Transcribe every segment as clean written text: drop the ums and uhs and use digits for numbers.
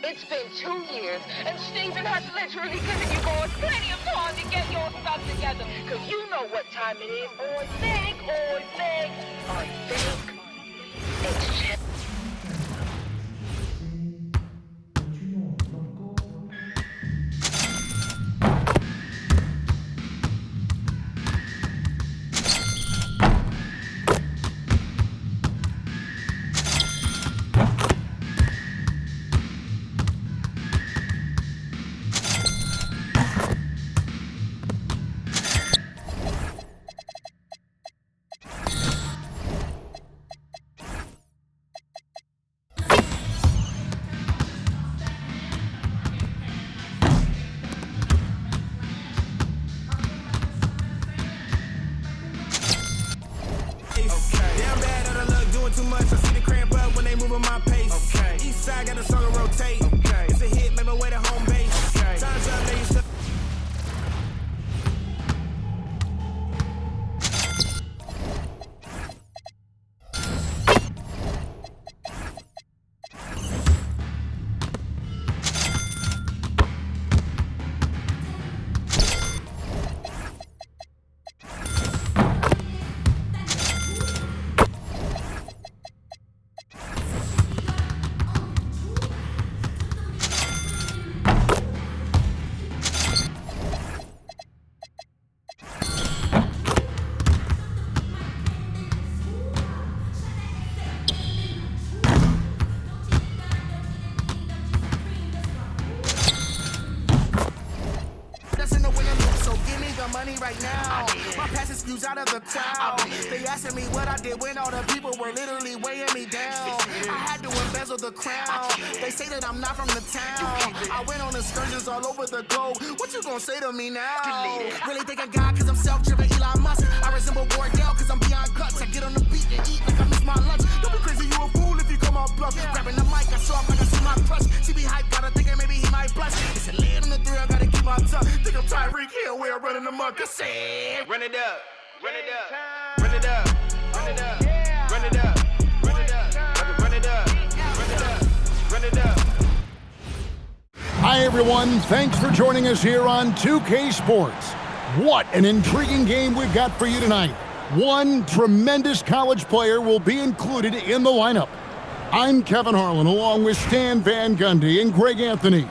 It's been 2 years, and Stephen has literally given you boys plenty of time to get your stuff together. Because you know what time it is. I think it's just... Too much, I see the cramp up when they moving my pace. Okay. East side got a song to rotate. Okay. It's a hit, make my way to home base. Okay. Time's up, they used to. Money right now. My past excuse out of the town. They asking me what I did when all the people were literally weighing me down. I had to embezzle the crown. They say that I'm not from the town. I went on excursions all over the globe. What you gonna say to me now? Really think I got cause I'm self-driven Elon Musk. I resemble Wardell cause I'm beyond guts. I get on the beat and eat like I miss my lunch. Don't be crazy, you a fool if you come on bluff. Grabbing the mic, I saw like I see my crush. She be hyped, gotta thinking maybe he might blush. It's a lid on the three, I gotta keep my tongue. Think I'm Tyreek Hill, where I'm running the muck. I said, run it up, run it up, run it up, run it up, run it up, run it up, run it up, run it up, run it up. Hi everyone, thanks for joining us here on 2K Sports. What an intriguing game we've got for you tonight. One tremendous college player will be included in the lineup. I'm Kevin Harlan along with Stan Van Gundy and Greg Anthony.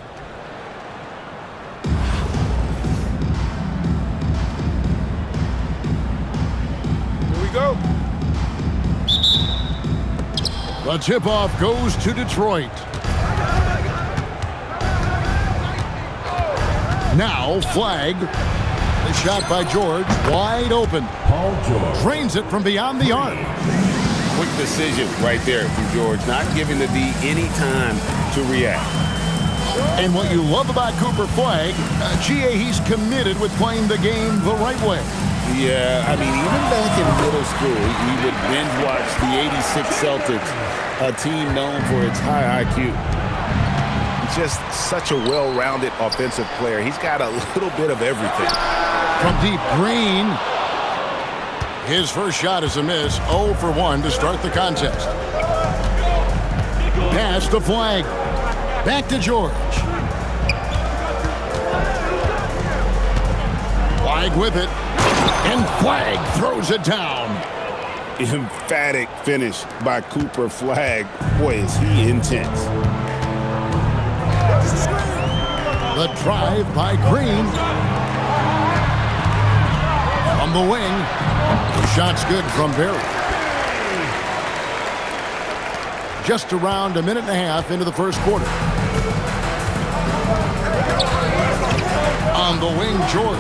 Go. The tip-off goes to Detroit. Now, flag. The shot by George, wide open. Paul George drains it from beyond the arc. Quick decision right there from George, not giving the D any time to react. And what you love about Cooper Flagg, he's committed with playing the game the right way. Yeah, I mean, even back in middle school, we would binge watch the '86 Celtics, a team known for its high IQ. Just such a well-rounded offensive player. He's got a little bit of everything. From deep, Green. His first shot is a miss, 0 for 1 to start the contest. Pass to Flagg. Back to George. Flagg with it. And Flagg throws it down. Emphatic finish by Cooper Flagg. Boy, is he intense. The drive by Green. From the wing. The shot's good from Barry. Just around a minute and a half into the first quarter. On the wing, George.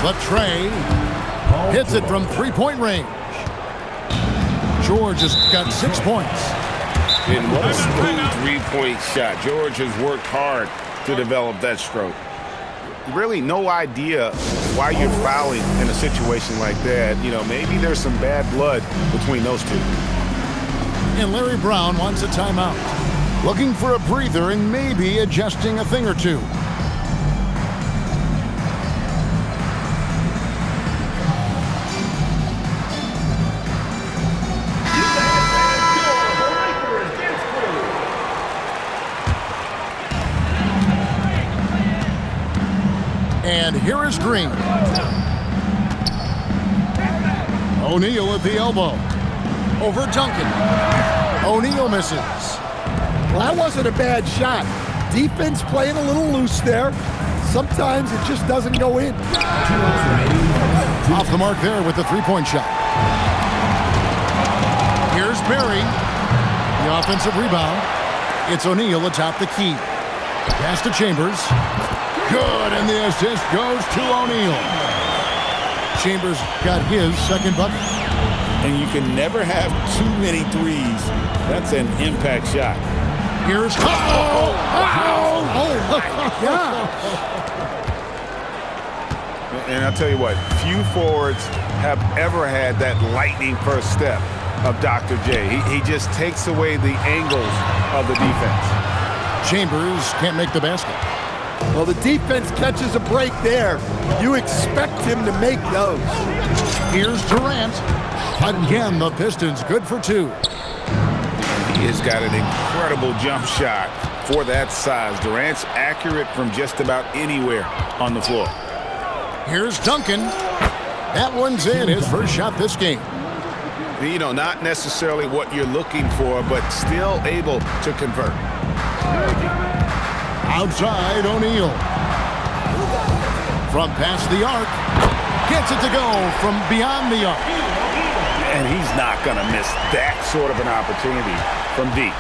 The tray hits it from three-point range. George has got 6 points. And what a smooth three-point shot. George has worked hard to develop that stroke. Really no idea why you're fouling in a situation like that. You know, maybe there's some bad blood between those two. And Larry Brown wants a timeout. Looking for a breather and maybe adjusting a thing or two. Here is Green. O'Neal at the elbow. Over Duncan. O'Neal misses. Well, that wasn't a bad shot. Defense playing a little loose there. Sometimes it just doesn't go in. Off the mark there with the three-point shot. Here's Berry. The offensive rebound. It's O'Neal atop the key. Pass to Chambers. Good, and the assist goes to O'Neal. Chambers got his second bucket. And you can never have too many threes. That's an impact shot. Here's Oh my God. And I'll tell you what, few forwards have ever had that lightning first step of Dr. J. He just takes away the angles of the defense. Chambers can't make the basket. Well, the defense catches a break there. You expect him to make those. Here's Durant. Again, the Pistons good for two. He has got an incredible jump shot for that size. Durant's accurate from just about anywhere on the floor. Here's Duncan. That one's in, his first shot this game. You know, not necessarily what you're looking for, but still able to convert. Outside, O'Neal. From past the arc. Gets it to go from beyond the arc. And he's not going to miss that sort of an opportunity from deep.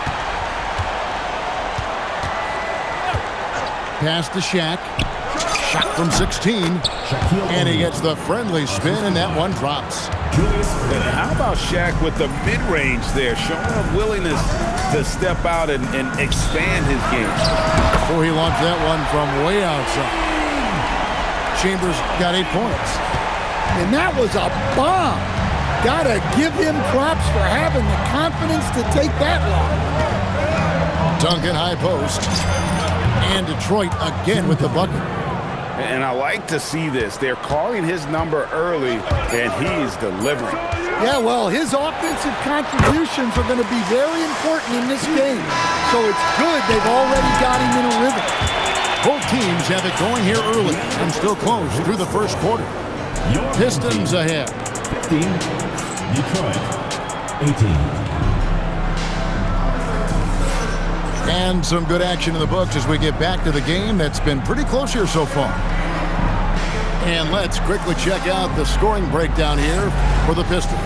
Pass to Shaq. Shot from 16. And he gets the friendly spin, and that one drops. And how about Shaq with the mid-range there, showing a willingness to step out and expand his game. Oh, he launched that one from way outside. Chambers got 8 points. And that was a bomb. Gotta give him props for having the confidence to take that long. Duncan high post. And Detroit again with the bucket. And I like to see this. They're calling his number early, and he's delivering. Yeah, well, his offensive contributions are going to be very important in this game. So it's good they've already got him in a rhythm. Both teams have it going here early and still close through the first quarter. Pistons ahead. 15, Detroit, 18. And some good action in the books as we get back to the game that's been pretty close here so far. And let's quickly check out the scoring breakdown here for the Pistons.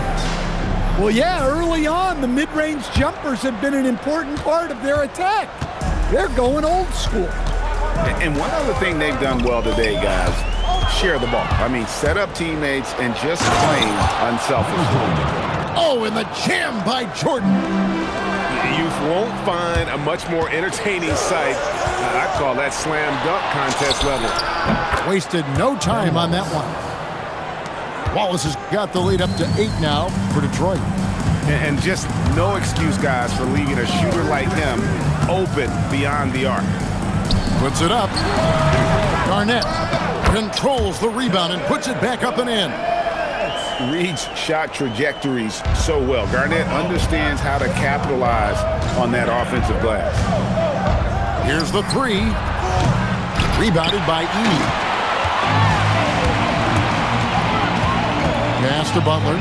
Well, yeah, early on, the mid-range jumpers have been an important part of their attack. They're going old school. And one other thing they've done well today, guys, share the ball. I mean, set up teammates and just playing unselfishly. Oh, and the jam by Jordan. You won't find a much more entertaining sight. I call that slam dunk contest level. Wasted no time on that one. Wallace has got the lead up to 8 now for Detroit. And just no excuse, guys, for leaving a shooter like him open beyond the arc. Puts it up. Garnett controls the rebound and puts it back up and in. Reads shot trajectories so well. Garnett understands how to capitalize on that offensive glass. Here's the three. Rebounded by E. Pass to Butler.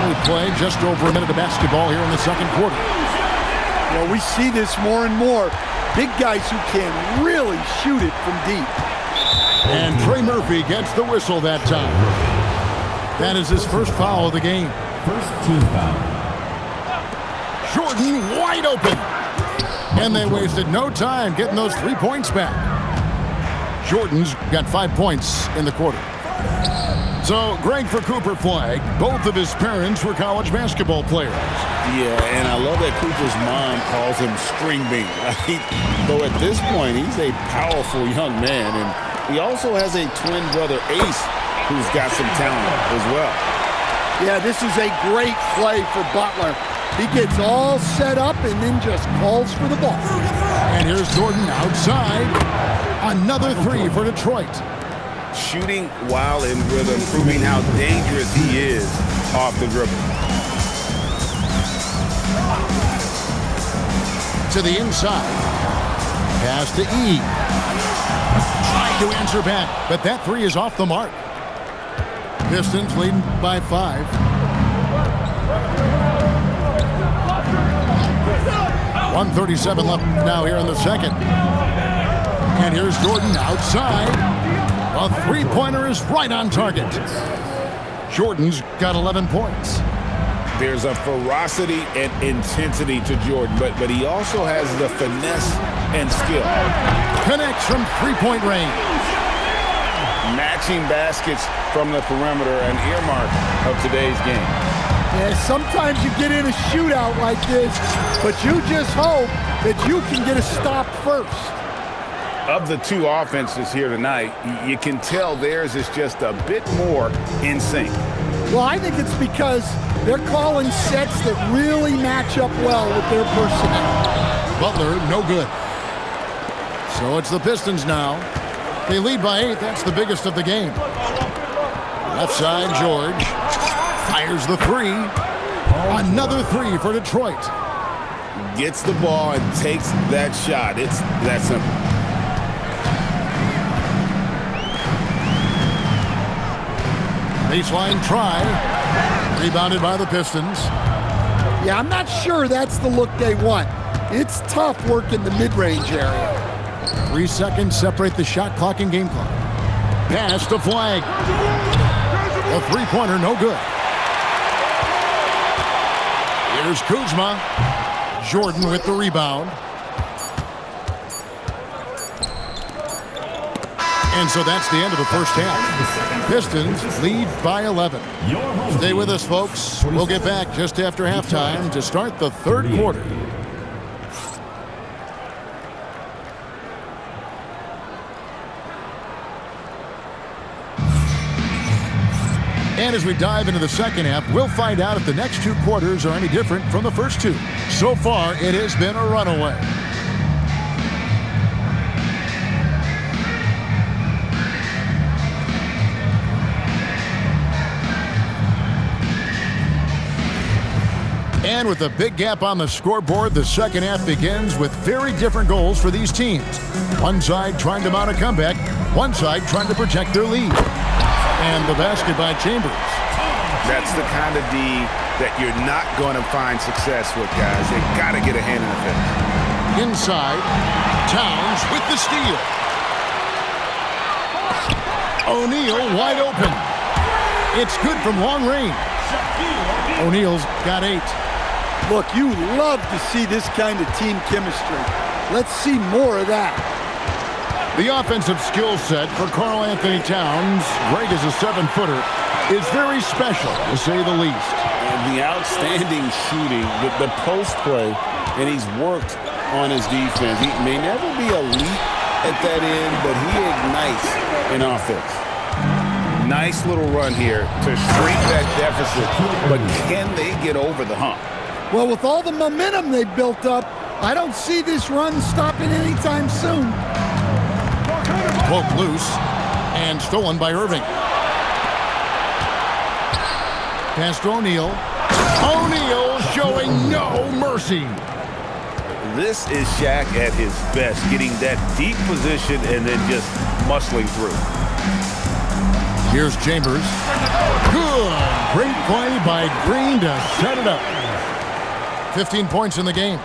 We play just over a minute of basketball here in the second quarter. Well, we see this more and more. Big guys who can really shoot it from deep. And Trey Murphy gets the whistle that time. That is his first foul of the game. First team foul. Jordan wide open. And they wasted no time getting those 3 points back. Jordan's got 5 points in the quarter. So, Greg, for Cooper Flagg, both of his parents were college basketball players. Yeah, and I love that Cooper's mom calls him String Bean. Though at this point, he's a powerful young man, and he also has a twin brother, Ace, who's got some talent as well. Yeah, this is a great play for Butler. He gets all set up and then just calls for the ball. And here's Jordan outside. Another three for Detroit. Shooting while in rhythm, proving how dangerous he is off the dribble. To the inside. Pass to E. Trying to answer back, but that three is off the mark. Pistons leading by 5. .137 left now here in the second. And here's Jordan outside. A three-pointer is right on target. Jordan's got 11 points. There's a ferocity and intensity to Jordan, but he also has the finesse and skill. Connects from three-point range. Matching baskets from the perimeter, an earmark of today's game. Yeah, sometimes you get in a shootout like this, but you just hope that you can get a stop first. Of the two offenses here tonight, you can tell theirs is just a bit more in sync. Well, I think it's because they're calling sets that really match up well with their personnel. Butler, no good. So it's the Pistons now. They lead by 8. That's the biggest of the game. Left side, George. Fires the three. Another three for Detroit. Gets the ball and takes that shot. It's that simple. Baseline try. Rebounded by the Pistons. Yeah, I'm not sure that's the look they want. It's tough work in the mid-range area. 3 seconds separate the shot clock and game clock. Pass to Flag. A three-pointer, no good. Here's Kuzma. Jordan with the rebound. And so that's the end of the first half. Pistons lead by 11. Stay with us, folks. We'll get back just after halftime to start the third quarter. And as we dive into the second half, we'll find out if the next two quarters are any different from the first two. So far, it has been a runaway. And with a big gap on the scoreboard, the second half begins with very different goals for these teams. One side trying to mount a comeback, one side trying to protect their lead. And the basket by Chambers. That's the kind of D that you're not going to find success with, guys. They've got to get a hand in the finish. Inside, Towns with the steal. O'Neal wide open. It's good from long range. O'Neal's got 8. Look, you love to see this kind of team chemistry. Let's see more of that. The offensive skill set for Karl Anthony Towns, great as a 7-footer, is very special, to say the least. And the outstanding shooting, the post play, and he's worked on his defense. He may never be elite at that end, but he ignites in offense. Nice little run here to shrink that deficit, but can they get over the hump? Well, with all the momentum they've built up, I don't see this run stopping anytime soon. Poke loose and stolen by Irving. Pass to O'Neal. O'Neal showing no mercy. This is Shaq at his best, getting that deep position and then just muscling through. Here's Chambers. Good. Great play by Green to set it up. 15 points in the game.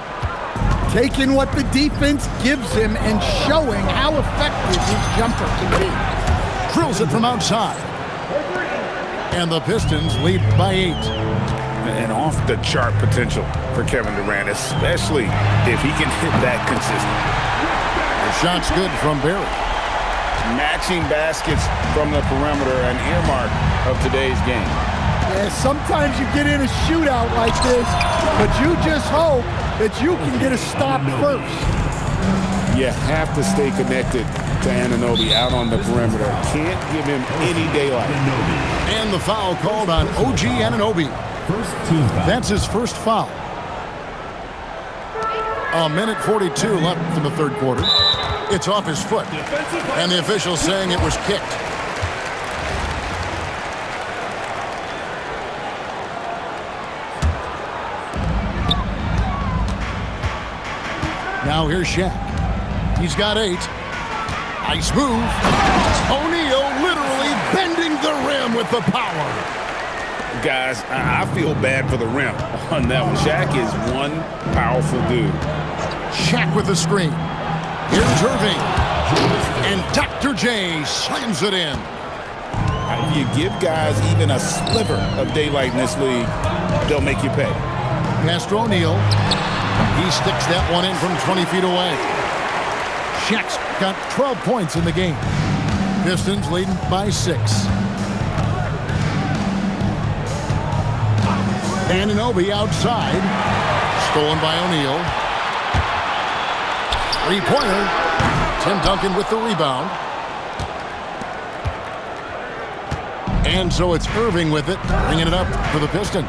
Taking what the defense gives him and showing how effective his jumper can be. Drills it from outside. And the Pistons lead by 8. And off-the-chart potential for Kevin Durant, especially if he can hit that consistently. The shot's good from Barry. Matching baskets from the perimeter, an earmark of today's game. Yeah, sometimes you get in a shootout like this, but you just hope that you can get a stop first. You have to stay connected to Anunoby out on the perimeter. Can't give him any daylight. And the foul called on OG Anunoby. First team foul. That's his first foul. 1:42 left in the third quarter. It's off his foot. And the official saying it was kicked. Now here's Shaq. He's got 8. Nice move. O'Neal literally bending the rim with the power. Guys, I feel bad for the rim on that one. Shaq is one powerful dude. Shaq with the screen. Here's Irving. And Dr. J slams it in. If you give guys even a sliver of daylight in this league, they'll make you pay. Pass to O'Neal. He sticks that one in from 20 feet away. Shaq's got 12 points in the game. Pistons leading by 6. Anunoby outside. Stolen by O'Neal. Three-pointer. Tim Duncan with the rebound. And so it's Irving with it, bringing it up for the Pistons.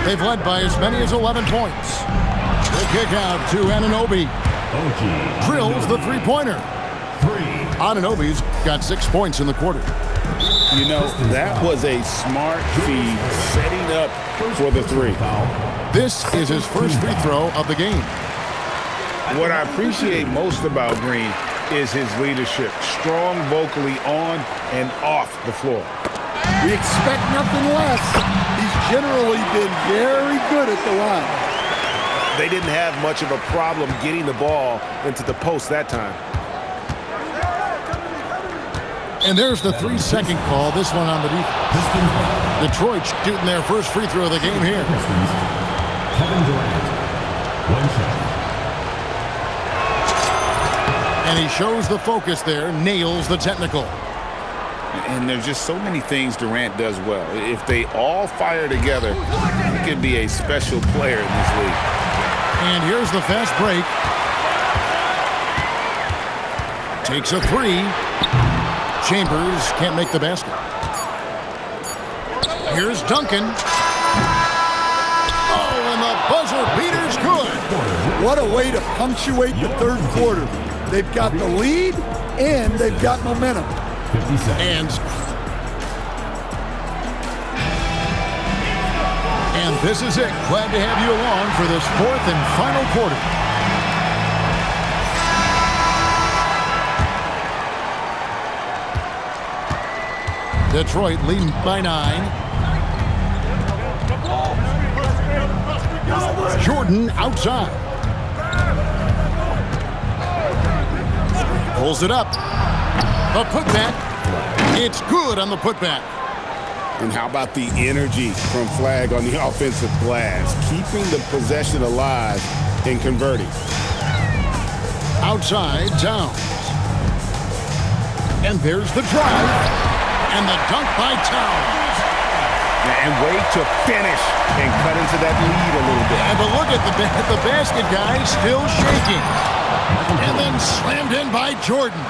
They've led by as many as 11 points. The kick out to Anunoby. Drills the three-pointer. Anunoby's got 6 points in the quarter. You know, that was a smart feed setting up for the 3. This is his first free throw of the game. What I appreciate most about Green is his leadership. Strong vocally on and off the floor. We expect nothing less. He's generally been very good at the line. They didn't have much of a problem getting the ball into the post that time. And there's the 3-second call. This one on the defense. Detroit shooting their first free throw of the game here. Kevin Durant. 1 shot. And he shows the focus there, nails the technical. And there's just so many things Durant does well. If they all fire together, he could be a special player in this league. And here's the fast break. Takes a 3. Chambers can't make the basket. Here's Duncan. Oh, and the buzzer beater's good. What a way to punctuate the third quarter. They've got the lead, and they've got momentum. 50 seconds. And this is it. Glad to have you along for this 4th and final quarter. Detroit leading by 9. Jordan outside. Pulls it up. A putback. It's good on the putback. And how about the energy from Flag on the offensive glass, keeping the possession alive and converting. Outside, Towns. And there's the drive. And the dunk by Towns. And way to finish and cut into that lead a little bit. And but look at the basket guy still shaking. And then slammed in by Jordan.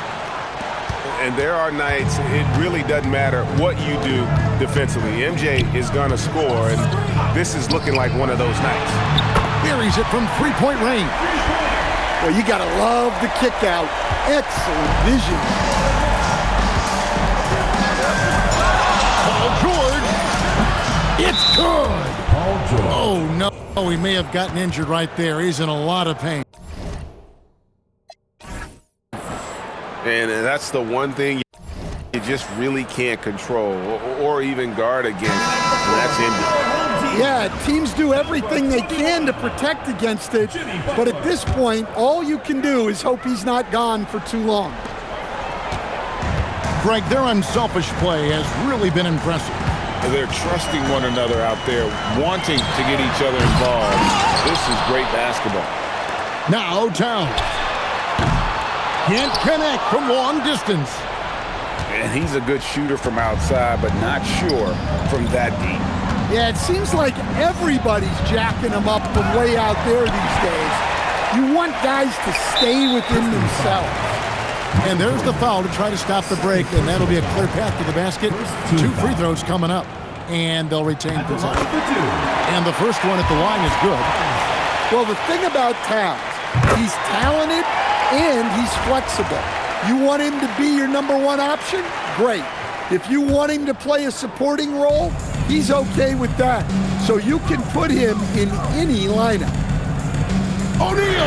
And there are nights it really doesn't matter what you do defensively. MJ is going to score, and this is looking like one of those nights. Buries it from three-point range. Well, you got to love the kick out. Excellent vision. Paul George. It's good. Paul George. Oh, no. Oh, he may have gotten injured right there. He's in a lot of pain. And that's the one thing you just really can't control or even guard against, and that's injury. Yeah, teams do everything they can to protect against it, but at this point, all you can do is hope he's not gone for too long. Greg, their unselfish play has really been impressive. They're trusting one another out there, wanting to get each other involved. This is great basketball. Now Towns. Can't connect from long distance. And he's a good shooter from outside, but not sure from that deep. Yeah, it seems like everybody's jacking him up from way out there these days. You want guys to stay within themselves. And there's the foul to try to stop the break, and that'll be a clear path to the basket. 2 free throws coming up, and they'll retain possession. And the first one at the line is good. Well, the thing about Towns, he's talented and he's flexible. You want him to be your number 1 option? Great. If you want him to play a supporting role, he's okay with that. So you can put him in any lineup. O'Neal!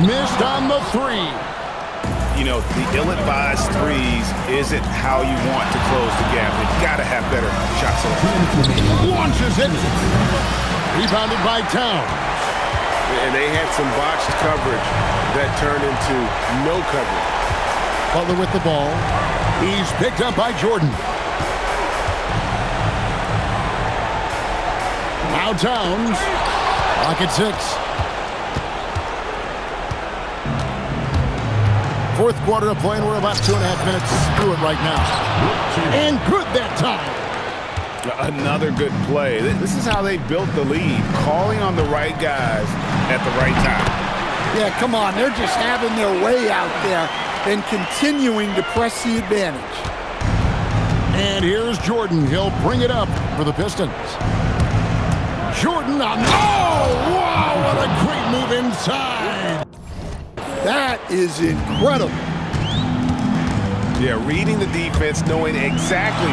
Missed on the three. You know, the ill-advised threes isn't how you want to close the gap. You've got to have better shot selection. Launches it. Rebounded by Towns. And they had some botched coverage that turned into no coverage. Butler with the ball. He's picked up by Jordan. Now Towns. Clock at 6. Fourth quarter of play, and we're about 2.5 minutes through it right now. And good that time. Another good play. This is how they built the lead, calling on the right guys at the right time. Yeah, come on. They're just having their way out there and continuing to press the advantage. And here's Jordan. He'll bring it up for the Pistons. Jordan on... Oh, wow, what a great move inside. That is incredible. Yeah, reading the defense, knowing exactly